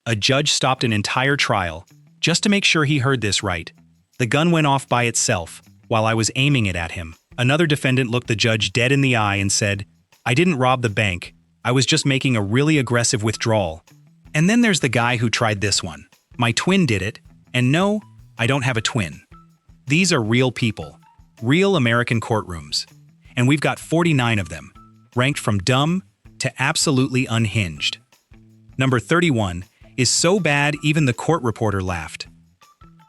A judge stopped an entire trial, just to make sure he heard this right. The gun went off by itself, while I was aiming it at him. Another defendant looked the judge dead in the eye and said, "I didn't rob the bank, I was just making a really aggressive withdrawal." And then there's the guy who tried this one. "My twin did it, and no, I don't have a twin." These are real people, real American courtrooms. And we've got 49 of them, ranked from dumb to absolutely unhinged. Number 31 is so bad even the court reporter laughed.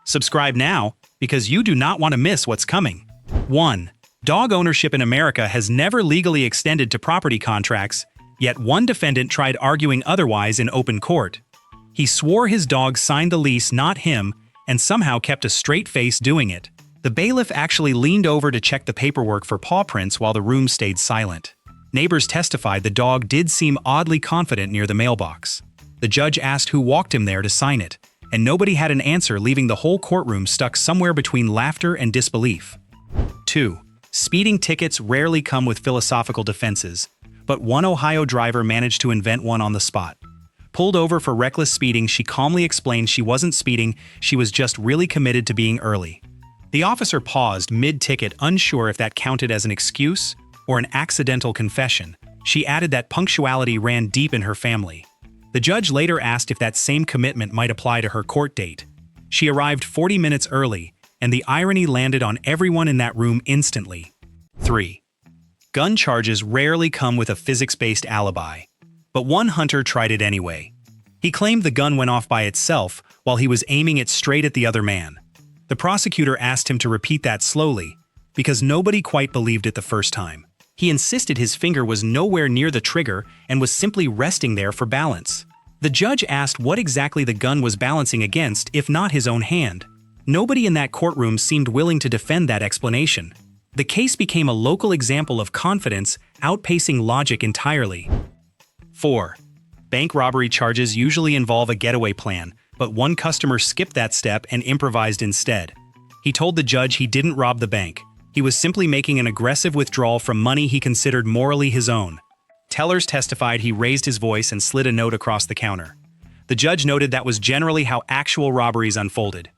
Subscribe now, because you do not want to miss what's coming. 1. Dog ownership in America has never legally extended to property contracts, yet one defendant tried arguing otherwise in open court. He swore his dog signed the lease, not him, and somehow kept a straight face doing it. The bailiff actually leaned over to check the paperwork for paw prints while the room stayed silent. Neighbors testified the dog did seem oddly confident near the mailbox. The judge asked who walked him there to sign it, and nobody had an answer, leaving the whole courtroom stuck somewhere between laughter and disbelief. 2. Speeding tickets rarely come with philosophical defenses, but one Ohio driver managed to invent one on the spot. Pulled over for reckless speeding, she calmly explained she wasn't speeding, she was just really committed to being early. The officer paused mid-ticket, unsure if that counted as an excuse or an accidental confession. She added that punctuality ran deep in her family. The judge later asked if that same commitment might apply to her court date. She arrived 40 minutes early, and the irony landed on everyone in that room instantly. 3. Gun charges rarely come with a physics-based alibi, but one hunter tried it anyway. He claimed the gun went off by itself while he was aiming it straight at the other man. The prosecutor asked him to repeat that slowly, because nobody quite believed it the first time. He insisted his finger was nowhere near the trigger and was simply resting there for balance. The judge asked what exactly the gun was balancing against, if not his own hand. Nobody in that courtroom seemed willing to defend that explanation. The case became a local example of confidence outpacing logic entirely. 4. Bank robbery charges usually involve a getaway plan, but one customer skipped that step and improvised instead. He told the judge he didn't rob the bank. He was simply making an aggressive withdrawal from money he considered morally his own. Tellers testified he raised his voice and slid a note across the counter. The judge noted that was generally how actual robberies unfolded.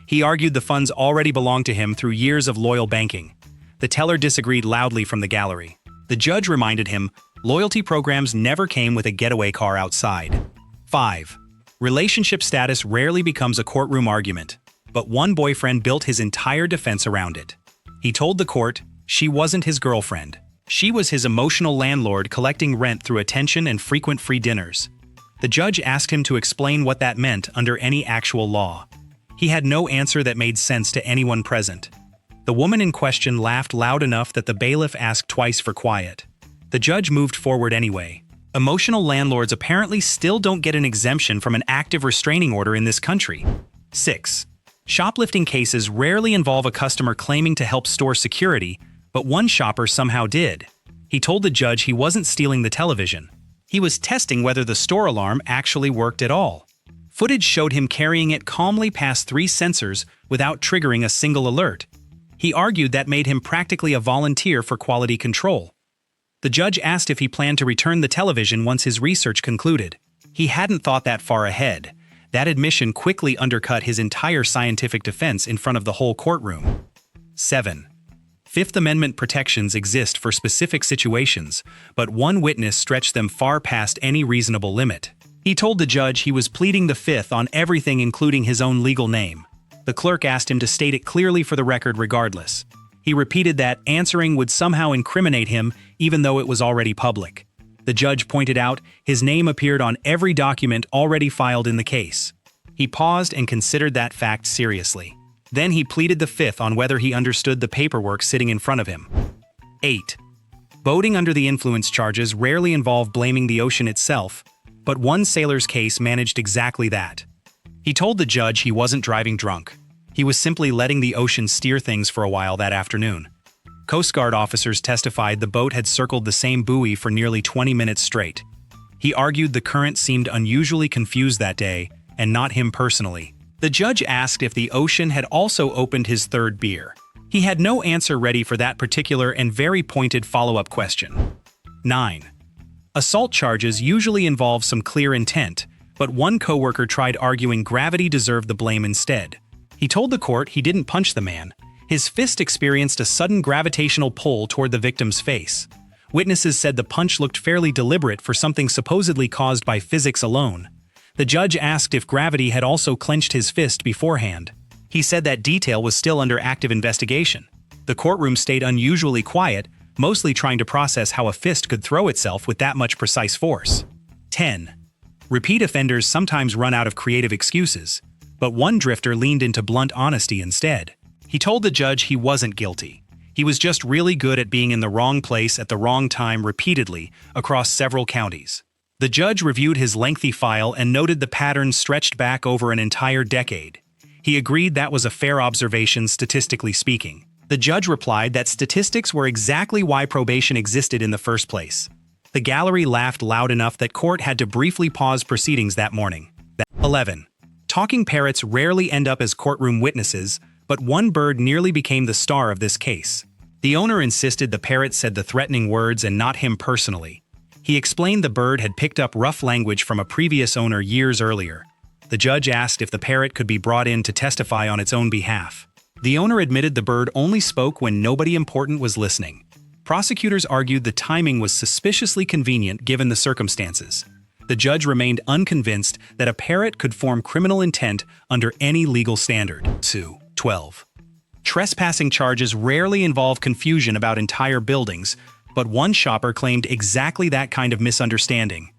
He argued the funds already belonged to him through years of loyal banking. The teller disagreed loudly from the gallery. The judge reminded him, loyalty programs never came with a getaway car outside. 5. Relationship status rarely becomes a courtroom argument, but one boyfriend built his entire defense around it. He told the court she wasn't his girlfriend. She was his emotional landlord collecting rent through attention and frequent free dinners. The judge asked him to explain what that meant under any actual law. He had no answer that made sense to anyone present. The woman in question laughed loud enough that the bailiff asked twice for quiet. The judge moved forward anyway. Emotional landlords apparently still don't get an exemption from an active restraining order in this country. 6. Shoplifting cases rarely involve a customer claiming to help store security, but one shopper somehow did. He told the judge he wasn't stealing the television. He was testing whether the store alarm actually worked at all. Footage showed him carrying it calmly past 3 sensors without triggering a single alert. He argued that made him practically a volunteer for quality control. The judge asked if he planned to return the television once his research concluded. He hadn't thought that far ahead. That admission quickly undercut his entire scientific defense in front of the whole courtroom. 7. Fifth Amendment protections exist for specific situations, but one witness stretched them far past any reasonable limit. He told the judge he was pleading the Fifth on everything, including his own legal name. The clerk asked him to state it clearly for the record regardless. He repeated that answering would somehow incriminate him even though it was already public. The judge pointed out his name appeared on every document already filed in the case. He paused and considered that fact seriously. Then he pleaded the Fifth on whether he understood the paperwork sitting in front of him. 8. Boating under the influence charges rarely involve blaming the ocean itself, but one sailor's case managed exactly that. He told the judge he wasn't driving drunk. He was simply letting the ocean steer things for a while that afternoon. Coast Guard officers testified the boat had circled the same buoy for nearly 20 minutes straight. He argued the current seemed unusually confused that day, and not him personally. The judge asked if the ocean had also opened his third beer. He had no answer ready for that particular and very pointed follow-up question. 9. Assault charges usually involve some clear intent, but one coworker tried arguing gravity deserved the blame instead. He told the court he didn't punch the man. His fist experienced a sudden gravitational pull toward the victim's face. Witnesses said the punch looked fairly deliberate for something supposedly caused by physics alone. The judge asked if gravity had also clenched his fist beforehand. He said that detail was still under active investigation. The courtroom stayed unusually quiet, mostly trying to process how a fist could throw itself with that much precise force. 10. Repeat offenders sometimes run out of creative excuses, but one drifter leaned into blunt honesty instead. He told the judge he wasn't guilty. He was just really good at being in the wrong place at the wrong time repeatedly across several counties. The judge reviewed his lengthy file and noted the pattern stretched back over an entire decade. He agreed that was a fair observation statistically speaking. The judge replied that statistics were exactly why probation existed in the first place. The gallery laughed loud enough that court had to briefly pause proceedings that morning. 11. Talking parrots rarely end up as courtroom witnesses, but one bird nearly became the star of this case. The owner insisted the parrot said the threatening words and not him personally. He explained the bird had picked up rough language from a previous owner years earlier. The judge asked if the parrot could be brought in to testify on its own behalf. The owner admitted the bird only spoke when nobody important was listening. Prosecutors argued the timing was suspiciously convenient given the circumstances. The judge remained unconvinced that a parrot could form criminal intent under any legal standard. 12. Trespassing charges rarely involve confusion about entire buildings, but one shopper claimed exactly that kind of misunderstanding.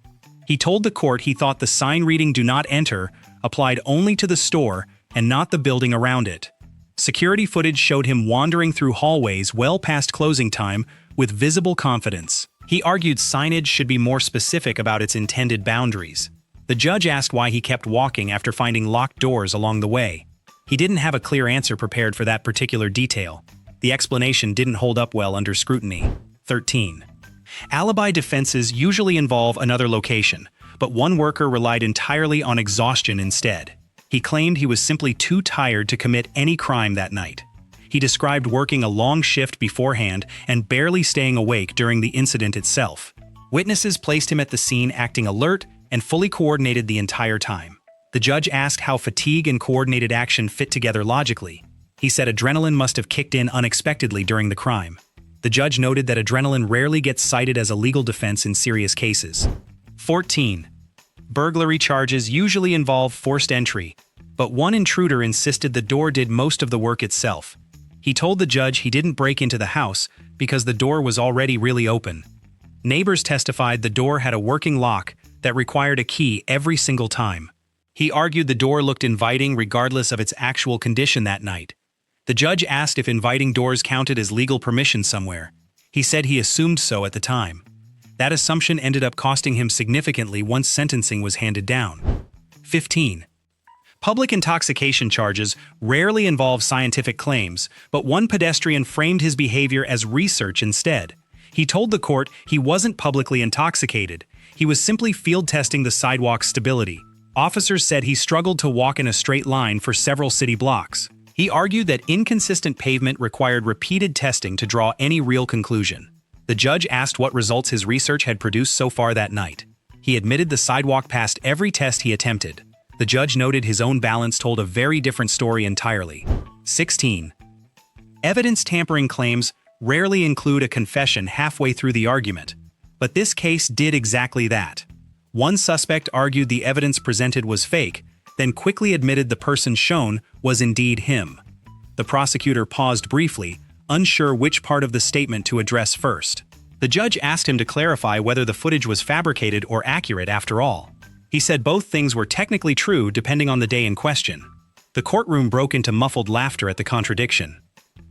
He told the court he thought the sign reading "Do Not Enter" applied only to the store and not the building around it. Security footage showed him wandering through hallways well past closing time with visible confidence. He argued signage should be more specific about its intended boundaries. The judge asked why he kept walking after finding locked doors along the way. He didn't have a clear answer prepared for that particular detail. The explanation didn't hold up well under scrutiny. 13. Alibi defenses usually involve another location, but one worker relied entirely on exhaustion instead. He claimed he was simply too tired to commit any crime that night. He described working a long shift beforehand and barely staying awake during the incident itself. Witnesses placed him at the scene acting alert and fully coordinated the entire time. The judge asked how fatigue and coordinated action fit together logically. He said adrenaline must have kicked in unexpectedly during the crime. The judge noted that adrenaline rarely gets cited as a legal defense in serious cases. 14. Burglary charges usually involve forced entry, but one intruder insisted the door did most of the work itself. He told the judge he didn't break into the house because the door was already really open. Neighbors testified the door had a working lock that required a key every single time. He argued the door looked inviting regardless of its actual condition that night. The judge asked if inviting doors counted as legal permission somewhere. He said he assumed so at the time. That assumption ended up costing him significantly once sentencing was handed down. 15. Public intoxication charges rarely involve scientific claims, but one pedestrian framed his behavior as research instead. He told the court he wasn't publicly intoxicated. He was simply field testing the sidewalk's stability. Officers said he struggled to walk in a straight line for several city blocks. He argued that inconsistent pavement required repeated testing to draw any real conclusion. The judge asked what results his research had produced so far that night. He admitted the sidewalk passed every test he attempted. The judge noted his own balance told a very different story entirely. 16. Evidence tampering claims rarely include a confession halfway through the argument, but this case did exactly that. One suspect argued the evidence presented was fake, then quickly admitted the person shown was indeed him. The prosecutor paused briefly, unsure which part of the statement to address first. The judge asked him to clarify whether the footage was fabricated or accurate after all. He said both things were technically true depending on the day in question. The courtroom broke into muffled laughter at the contradiction.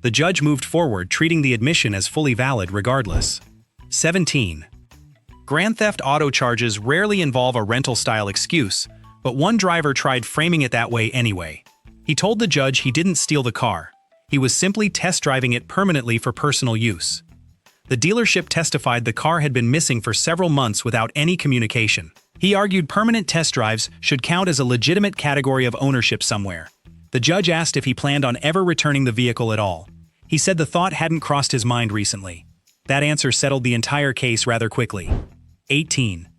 The judge moved forward, treating the admission as fully valid regardless. 17. Grand theft auto charges rarely involve a rental-style excuse, but one driver tried framing it that way anyway. He told the judge he didn't steal the car. He was simply test driving it permanently for personal use. The dealership testified the car had been missing for several months without any communication. He argued permanent test drives should count as a legitimate category of ownership somewhere. The judge asked if he planned on ever returning the vehicle at all. He said the thought hadn't crossed his mind recently. That answer settled the entire case rather quickly. 18.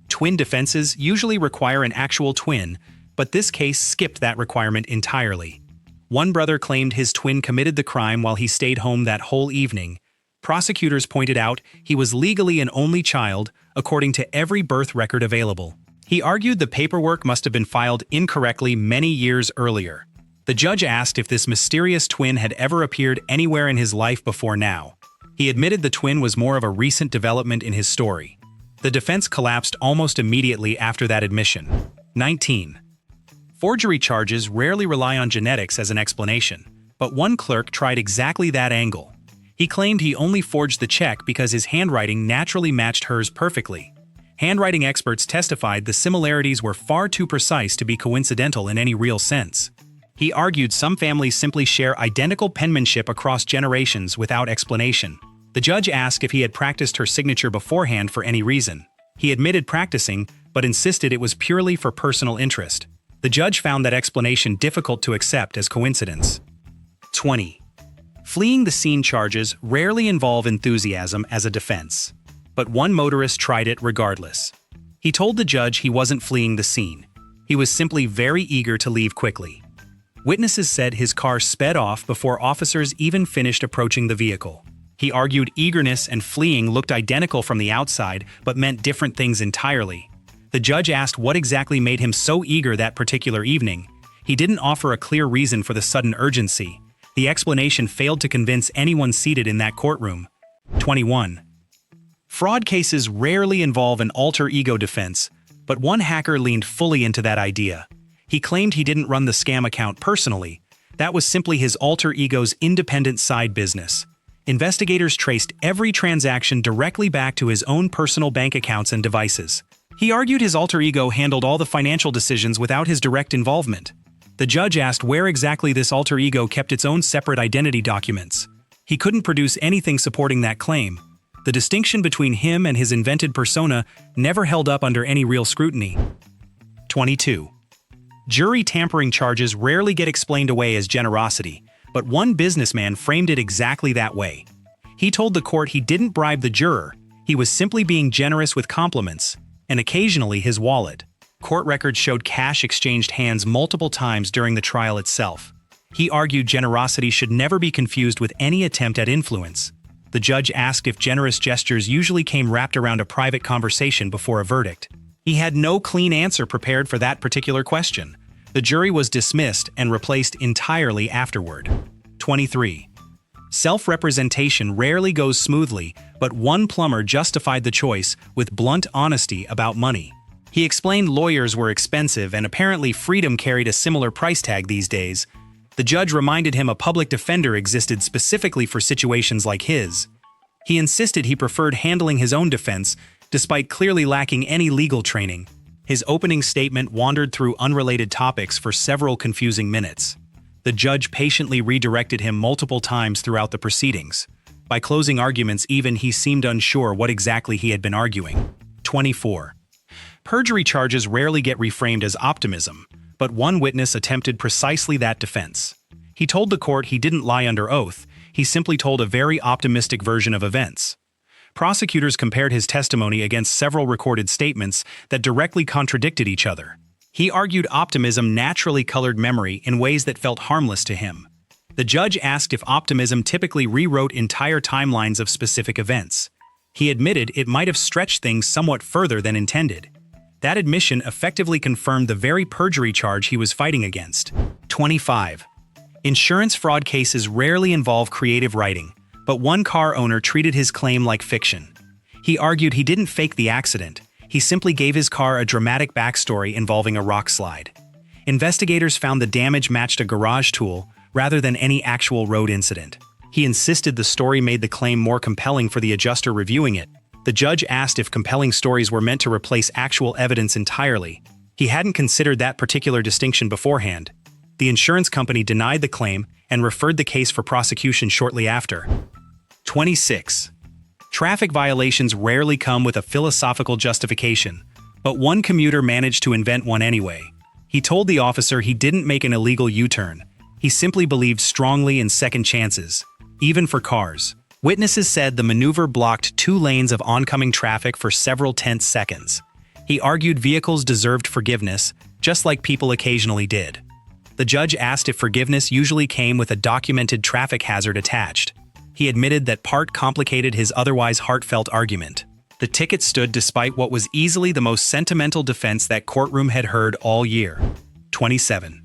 Twin defenses usually require an actual twin, but this case skipped that requirement entirely. One brother claimed his twin committed the crime while he stayed home that whole evening. Prosecutors pointed out he was legally an only child, according to every birth record available. He argued the paperwork must have been filed incorrectly many years earlier. The judge asked if this mysterious twin had ever appeared anywhere in his life before now. He admitted the twin was more of a recent development in his story. The defense collapsed almost immediately after that admission. 19. Forgery charges rarely rely on genetics as an explanation, but one clerk tried exactly that angle. He claimed he only forged the check because his handwriting naturally matched hers perfectly. Handwriting experts testified the similarities were far too precise to be coincidental in any real sense. He argued some families simply share identical penmanship across generations without explanation. The judge asked if he had practiced her signature beforehand for any reason. He admitted practicing, but insisted it was purely for personal interest. The judge found that explanation difficult to accept as coincidence. 20. Fleeing the scene charges rarely involve enthusiasm as a defense, but one motorist tried it regardless. He told the judge he wasn't fleeing the scene. He was simply very eager to leave quickly. Witnesses said his car sped off before officers even finished approaching the vehicle. He argued eagerness and fleeing looked identical from the outside but meant different things entirely. The judge asked what exactly made him so eager that particular evening. He didn't offer a clear reason for the sudden urgency. The explanation failed to convince anyone seated in that courtroom. 21. Fraud cases rarely involve an alter ego defense, but one hacker leaned fully into that idea. He claimed he didn't run the scam account personally. That was simply his alter ego's independent side business. Investigators traced every transaction directly back to his own personal bank accounts and devices. He argued his alter ego handled all the financial decisions without his direct involvement. The judge asked where exactly this alter ego kept its own separate identity documents. He couldn't produce anything supporting that claim. The distinction between him and his invented persona never held up under any real scrutiny. 22. Jury tampering charges rarely get explained away as generosity, but one businessman framed it exactly that way. He told the court he didn't bribe the juror, he was simply being generous with compliments, and occasionally his wallet. Court records showed cash exchanged hands multiple times during the trial itself. He argued generosity should never be confused with any attempt at influence. The judge asked if generous gestures usually came wrapped around a private conversation before a verdict. He had no clean answer prepared for that particular question. The jury was dismissed and replaced entirely afterward. 23. Self-representation rarely goes smoothly, but one plumber justified the choice with blunt honesty about money. He explained lawyers were expensive and apparently freedom carried a similar price tag these days. The judge reminded him a public defender existed specifically for situations like his. He insisted he preferred handling his own defense, despite clearly lacking any legal training. His opening statement wandered through unrelated topics for several confusing minutes. The judge patiently redirected him multiple times throughout the proceedings. By closing arguments even, he seemed unsure what exactly he had been arguing. 24. Perjury charges rarely get reframed as optimism, but one witness attempted precisely that defense. He told the court he didn't lie under oath, he simply told a very optimistic version of events. Prosecutors compared his testimony against several recorded statements that directly contradicted each other. He argued optimism naturally colored memory in ways that felt harmless to him. The judge asked if optimism typically rewrote entire timelines of specific events. He admitted it might have stretched things somewhat further than intended. That admission effectively confirmed the very perjury charge he was fighting against. 25. Insurance fraud cases rarely involve creative writing, but one car owner treated his claim like fiction. He argued he didn't fake the accident, he simply gave his car a dramatic backstory involving a rock slide. Investigators found the damage matched a garage tool rather than any actual road incident. He insisted the story made the claim more compelling for the adjuster reviewing it. The judge asked if compelling stories were meant to replace actual evidence entirely. He hadn't considered that particular distinction beforehand. The insurance company denied the claim and referred the case for prosecution shortly after. 26. Traffic violations rarely come with a philosophical justification, but one commuter managed to invent one anyway. He told the officer he didn't make an illegal U-turn. He simply believed strongly in second chances, even for cars. Witnesses said the maneuver blocked 2 lanes of oncoming traffic for several tense seconds. He argued vehicles deserved forgiveness, just like people occasionally did. The judge asked if forgiveness usually came with a documented traffic hazard attached. He admitted that part complicated his otherwise heartfelt argument. The ticket stood despite what was easily the most sentimental defense that courtroom had heard all year. 27.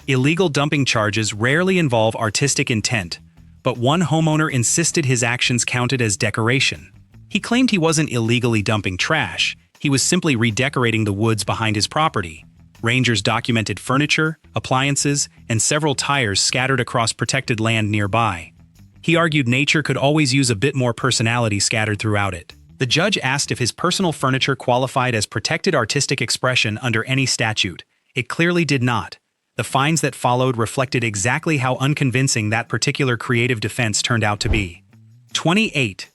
Illegal dumping charges rarely involve artistic intent, but one homeowner insisted his actions counted as decoration. He claimed he wasn't illegally dumping trash, he was simply redecorating the woods behind his property. Rangers documented furniture, appliances, and several tires scattered across protected land nearby. He argued nature could always use a bit more personality scattered throughout it. The judge asked if his personal furniture qualified as protected artistic expression under any statute. It clearly did not. The fines that followed reflected exactly how unconvincing that particular creative defense turned out to be. 28.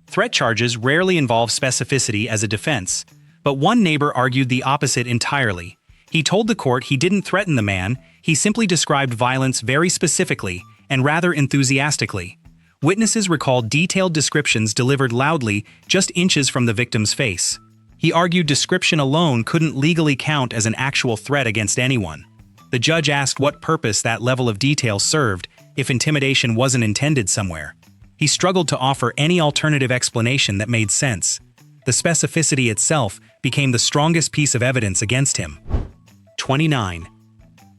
Threat charges rarely involve specificity as a defense, but one neighbor argued the opposite entirely. He told the court he didn't threaten the man, he simply described violence very specifically and rather enthusiastically. Witnesses recalled detailed descriptions delivered loudly just inches from the victim's face. He argued description alone couldn't legally count as an actual threat against anyone. The judge asked what purpose that level of detail served if intimidation wasn't intended somewhere. He struggled to offer any alternative explanation that made sense. The specificity itself became the strongest piece of evidence against him. 29.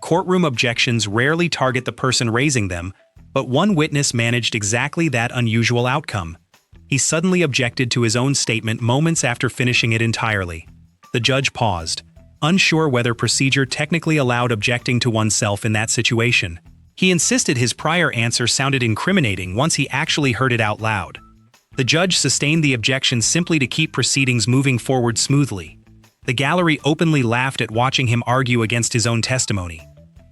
Courtroom objections rarely target the person raising them, but one witness managed exactly that unusual outcome. He suddenly objected to his own statement moments after finishing it entirely. The judge paused, unsure whether procedure technically allowed objecting to oneself in that situation. He insisted his prior answer sounded incriminating once he actually heard it out loud. The judge sustained the objection simply to keep proceedings moving forward smoothly. The gallery openly laughed at watching him argue against his own testimony.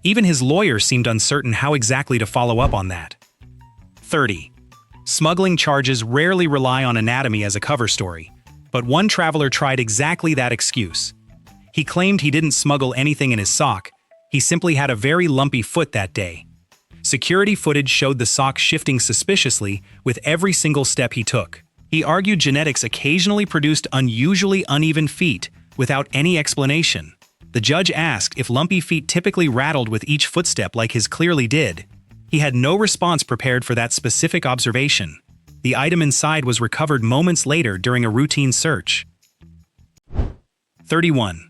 Even his lawyer seemed uncertain how exactly to follow up on that. 30. Smuggling charges rarely rely on anatomy as a cover story, but one traveler tried exactly that excuse. He claimed he didn't smuggle anything in his sock, he simply had a very lumpy foot that day. Security footage showed the sock shifting suspiciously with every single step he took. He argued genetics occasionally produced unusually uneven feet without any explanation. The judge asked if lumpy feet typically rattled with each footstep like his clearly did. He had no response prepared for that specific observation. The item inside was recovered moments later during a routine search. 31.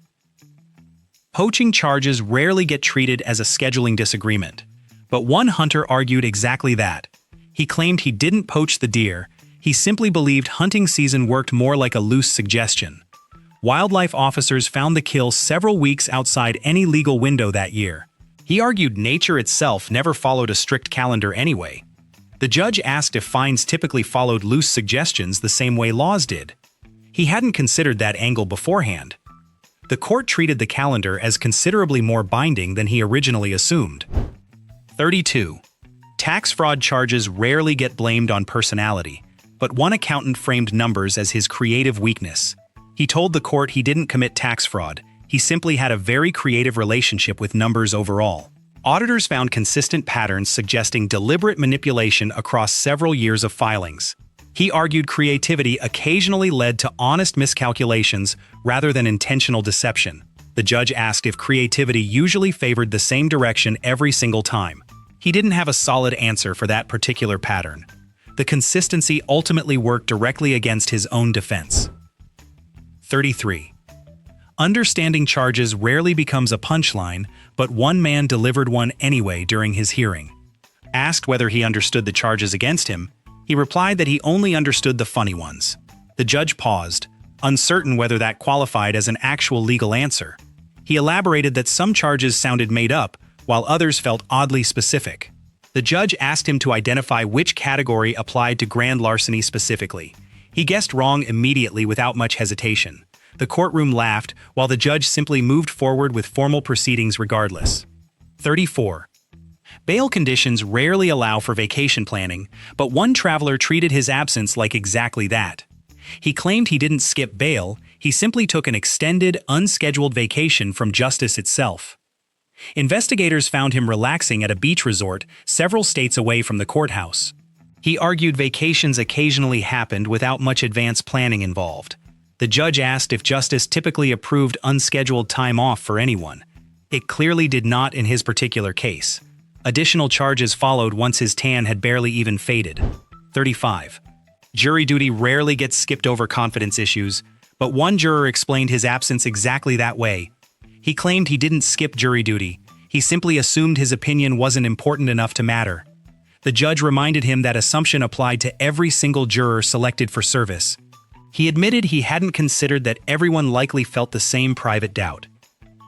Poaching charges rarely get treated as a scheduling disagreement, but one hunter argued exactly that. He claimed he didn't poach the deer, he simply believed hunting season worked more like a loose suggestion. Wildlife officers found the kill several weeks outside any legal window that year. He argued nature itself never followed a strict calendar anyway. The judge asked if fines typically followed loose suggestions the same way laws did. He hadn't considered that angle beforehand. The court treated the calendar as considerably more binding than he originally assumed. 32. Tax fraud charges rarely get blamed on personality, but one accountant framed numbers as his creative weakness. He told the court he didn't commit tax fraud, he simply had a very creative relationship with numbers overall. Auditors found consistent patterns suggesting deliberate manipulation across several years of filings. He argued creativity occasionally led to honest miscalculations rather than intentional deception. The judge asked if creativity usually favored the same direction every single time. He didn't have a solid answer for that particular pattern. The consistency ultimately worked directly against his own defense. 33. Understanding charges rarely becomes a punchline, but one man delivered one anyway during his hearing. Asked whether he understood the charges against him, he replied that he only understood the funny ones. The judge paused, uncertain whether that qualified as an actual legal answer. He elaborated that some charges sounded made up, while others felt oddly specific. The judge asked him to identify which category applied to grand larceny specifically. He guessed wrong immediately without much hesitation. The courtroom laughed, while the judge simply moved forward with formal proceedings regardless. 34. Bail conditions rarely allow for vacation planning, but one traveler treated his absence like exactly that. He claimed he didn't skip bail, he simply took an extended, unscheduled vacation from justice itself. Investigators found him relaxing at a beach resort several states away from the courthouse. He argued vacations occasionally happened without much advance planning involved. The judge asked if justice typically approved unscheduled time off for anyone. It clearly did not in his particular case. Additional charges followed once his tan had barely even faded. 35. Jury duty rarely gets skipped over confidence issues, but one juror explained his absence exactly that way. He claimed he didn't skip jury duty, he simply assumed his opinion wasn't important enough to matter. The judge reminded him that assumption applied to every single juror selected for service. He admitted he hadn't considered that everyone likely felt the same private doubt.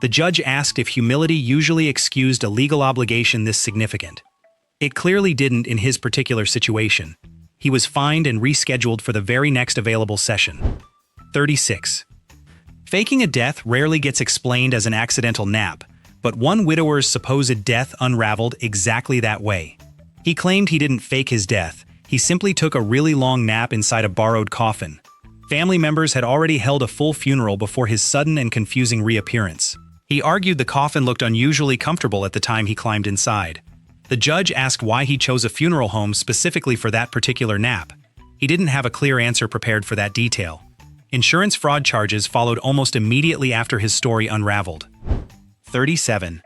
The judge asked if humility usually excused a legal obligation this significant. It clearly didn't in his particular situation. He was fined and rescheduled for the very next available session. 36. Faking a death rarely gets explained as an accidental nap, but one widower's supposed death unraveled exactly that way. He claimed he didn't fake his death, he simply took a really long nap inside a borrowed coffin. Family members had already held a full funeral before his sudden and confusing reappearance. He argued the coffin looked unusually comfortable at the time he climbed inside. The judge asked why he chose a funeral home specifically for that particular nap. He didn't have a clear answer prepared for that detail. Insurance fraud charges followed almost immediately after his story unraveled. 37.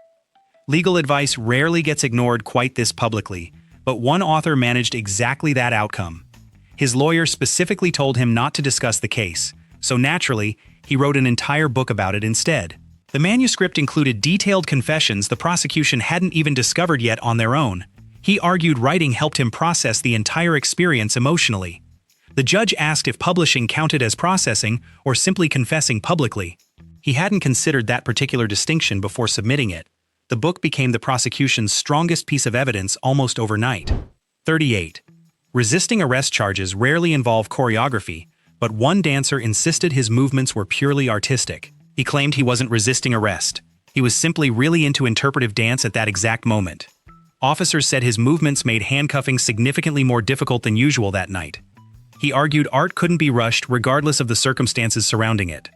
Legal advice rarely gets ignored quite this publicly, but one author managed exactly that outcome. His lawyer specifically told him not to discuss the case, so naturally, he wrote an entire book about it instead. The manuscript included detailed confessions the prosecution hadn't even discovered yet on their own. He argued writing helped him process the entire experience emotionally. The judge asked if publishing counted as processing or simply confessing publicly. He hadn't considered that particular distinction before submitting it. The book became the prosecution's strongest piece of evidence almost overnight. 38. Resisting arrest charges rarely involve choreography, but one dancer insisted his movements were purely artistic. He claimed he wasn't resisting arrest. He was simply really into interpretive dance at that exact moment. Officers said his movements made handcuffing significantly more difficult than usual that night. He argued art couldn't be rushed regardless of the circumstances surrounding it.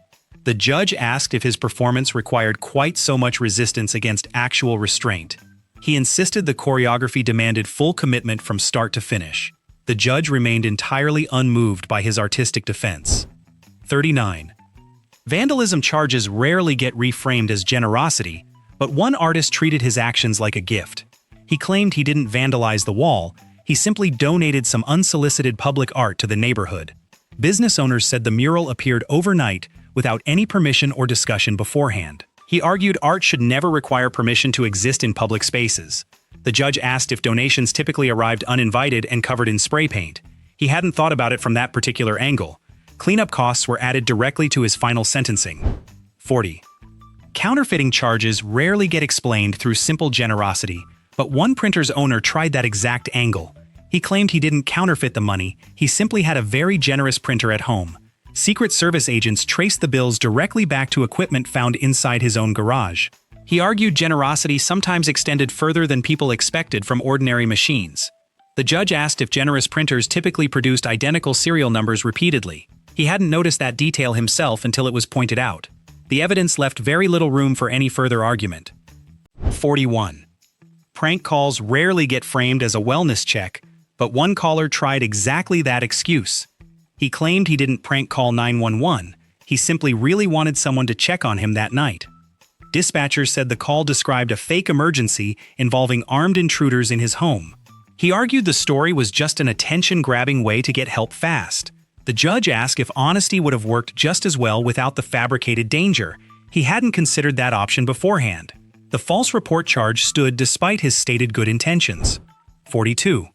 The judge asked if his performance required quite so much resistance against actual restraint. He insisted the choreography demanded full commitment from start to finish. The judge remained entirely unmoved by his artistic defense. 39. Vandalism charges rarely get reframed as generosity, but one artist treated his actions like a gift. He claimed he didn't vandalize the wall, he simply donated some unsolicited public art to the neighborhood. Business owners said the mural appeared overnight without any permission or discussion beforehand. He argued art should never require permission to exist in public spaces. The judge asked if donations typically arrived uninvited and covered in spray paint. He hadn't thought about it from that particular angle. Cleanup costs were added directly to his final sentencing. 40. Counterfeiting charges rarely get explained through simple generosity, but one printer's owner tried that exact angle. He claimed he didn't counterfeit the money, he simply had a very generous printer at home. Secret Service agents traced the bills directly back to equipment found inside his own garage. He argued generosity sometimes extended further than people expected from ordinary machines. The judge asked if generous printers typically produced identical serial numbers repeatedly. He hadn't noticed that detail himself until it was pointed out. The evidence left very little room for any further argument. 41. Prank calls rarely get framed as a wellness check, but one caller tried exactly that excuse. He claimed he didn't prank call 911, he simply really wanted someone to check on him that night. Dispatchers said the call described a fake emergency involving armed intruders in his home. He argued the story was just an attention-grabbing way to get help fast. The judge asked if honesty would have worked just as well without the fabricated danger. He hadn't considered that option beforehand. The false report charge stood despite his stated good intentions. 42.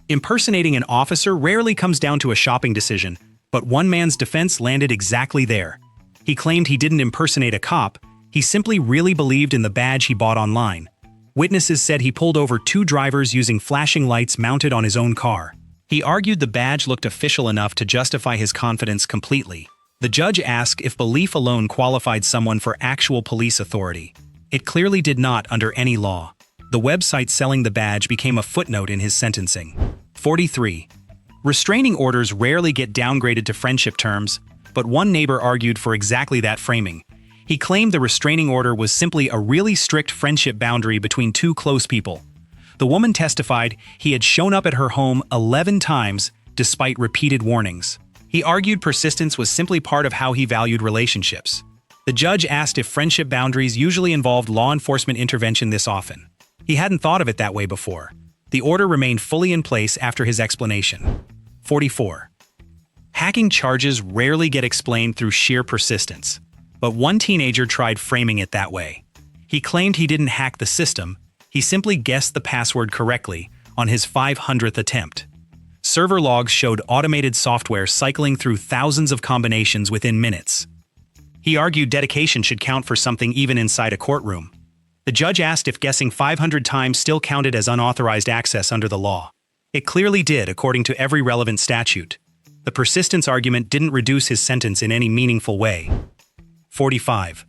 Impersonating an officer rarely comes down to a shopping decision, but one man's defense landed exactly there. He claimed he didn't impersonate a cop, he simply really believed in the badge he bought online. Witnesses said he pulled over 2 drivers using flashing lights mounted on his own car. He argued the badge looked official enough to justify his confidence completely. The judge asked if belief alone qualified someone for actual police authority. It clearly did not under any law. The website selling the badge became a footnote in his sentencing. 43. Restraining orders rarely get downgraded to friendship terms, but one neighbor argued for exactly that framing. He claimed the restraining order was simply a really strict friendship boundary between 2 close people. The woman testified he had shown up at her home 11 times despite repeated warnings. He argued persistence was simply part of how he valued relationships. The judge asked if friendship boundaries usually involved law enforcement intervention this often. He hadn't thought of it that way before. The order remained fully in place after his explanation. 44. Hacking charges rarely get explained through sheer persistence, but one teenager tried framing it that way. He claimed he didn't hack the system, he simply guessed the password correctly on his 500th attempt. Server logs showed automated software cycling through thousands of combinations within minutes. He argued dedication should count for something even inside a courtroom. The judge asked if guessing 500 times still counted as unauthorized access under the law. It clearly did, according to every relevant statute. The persistence argument didn't reduce his sentence in any meaningful way. 45.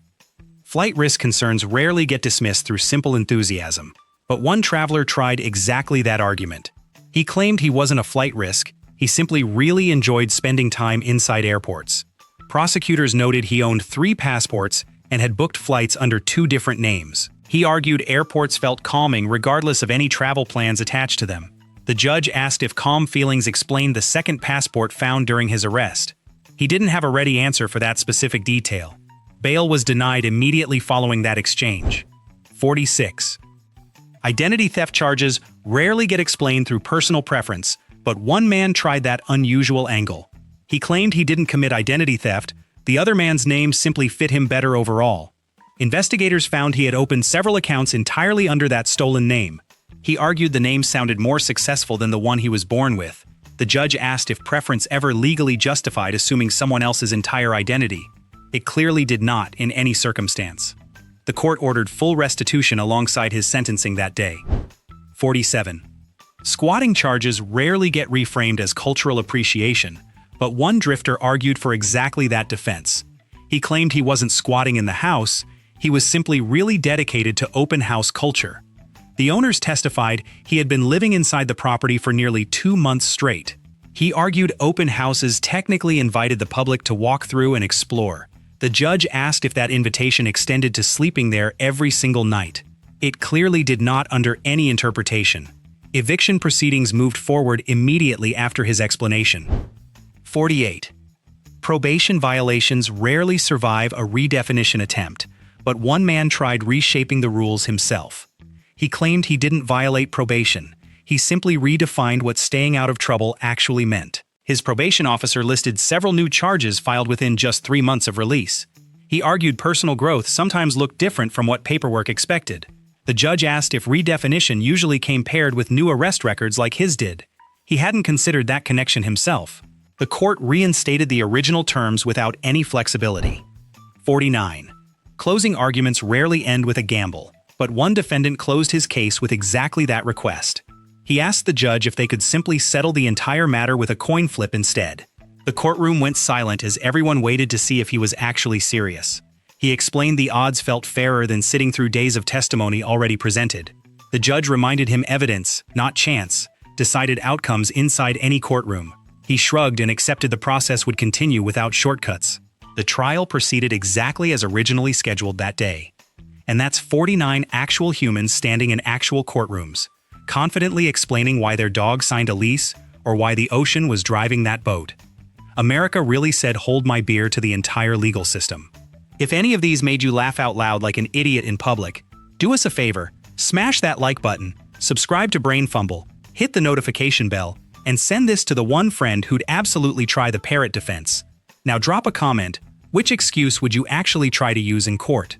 Flight risk concerns rarely get dismissed through simple enthusiasm, but one traveler tried exactly that argument. He claimed he wasn't a flight risk, he simply really enjoyed spending time inside airports. Prosecutors noted he owned 3 passports and had booked flights under 2 different names. He argued airports felt calming regardless of any travel plans attached to them. The judge asked if calm feelings explained the second passport found during his arrest. He didn't have a ready answer for that specific detail. Bail was denied immediately following that exchange. 46. Identity theft charges rarely get explained through personal preference, but one man tried that unusual angle. He claimed he didn't commit identity theft, the other man's name simply fit him better overall. Investigators found he had opened several accounts entirely under that stolen name. He argued the name sounded more successful than the one he was born with. The judge asked if preference ever legally justified assuming someone else's entire identity. It clearly did not in any circumstance. The court ordered full restitution alongside his sentencing that day. 47. Squatting charges rarely get reframed as cultural appreciation, but one drifter argued for exactly that defense. He claimed he wasn't squatting in the house, he was simply really dedicated to open house culture. The owners testified he had been living inside the property for nearly 2 months straight. He argued open houses technically invited the public to walk through and explore. The judge asked if that invitation extended to sleeping there every single night. It clearly did not under any interpretation. Eviction proceedings moved forward immediately after his explanation. 48. Probation violations rarely survive a redefinition attempt, but one man tried reshaping the rules himself. He claimed he didn't violate probation, he simply redefined what staying out of trouble actually meant. His probation officer listed several new charges filed within just 3 months of release. He argued personal growth sometimes looked different from what paperwork expected. The judge asked if redefinition usually came paired with new arrest records like his did. He hadn't considered that connection himself. The court reinstated the original terms without any flexibility. 49. Closing arguments rarely end with a gamble, but one defendant closed his case with exactly that request. He asked the judge if they could simply settle the entire matter with a coin flip instead. The courtroom went silent as everyone waited to see if he was actually serious. He explained the odds felt fairer than sitting through days of testimony already presented. The judge reminded him evidence, not chance, decided outcomes inside any courtroom. He shrugged and accepted the process would continue without shortcuts. The trial proceeded exactly as originally scheduled that day. And that's 49 actual humans standing in actual courtrooms, confidently explaining why their dog signed a lease or why the ocean was driving that boat. America really said hold my beer to the entire legal system. If any of these made you laugh out loud like an idiot in public, do us a favor, smash that like button, subscribe to BrainFumble, hit the notification bell, and send this to the one friend who'd absolutely try the parrot defense. Now drop a comment, which excuse would you actually try to use in court?